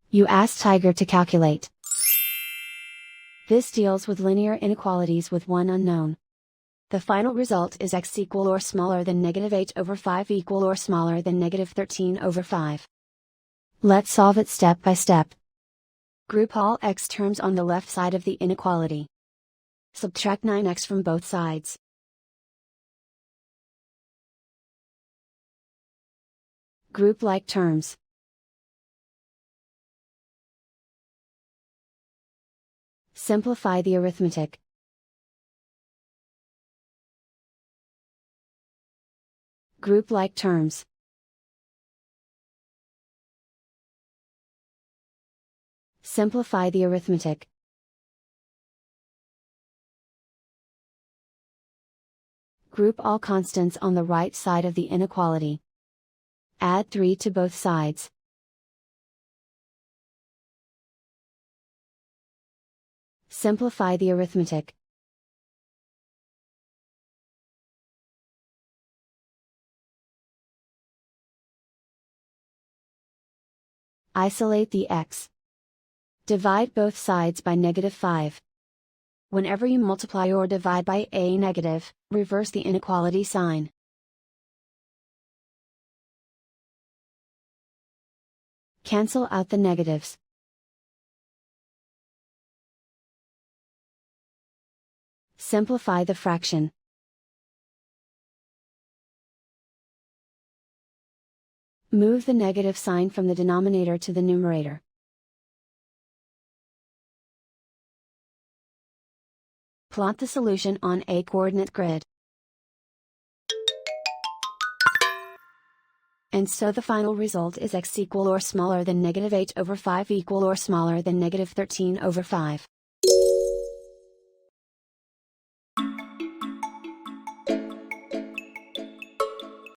You ask Tiger to calculate. This deals with linear inequalities with one unknown. The final result is x equal or smaller than -8/5 equal or smaller than -13/5. Let's solve it step by step. Group all x terms on the left side of the inequality. Subtract 9x from both sides. Group like terms. Simplify the arithmetic. Group like terms. Simplify the arithmetic. Group all constants on the right side of the inequality. Add 3 to both sides. Simplify the arithmetic. Isolate the x. Divide both sides by -5. Whenever you multiply or divide by a negative, reverse the inequality sign. Cancel out the negatives. Simplify the fraction. Move the negative sign from the denominator to the numerator. Plot the solution on a coordinate grid. And so the final result is x equal or smaller than -8/5 equal or smaller than -13/5.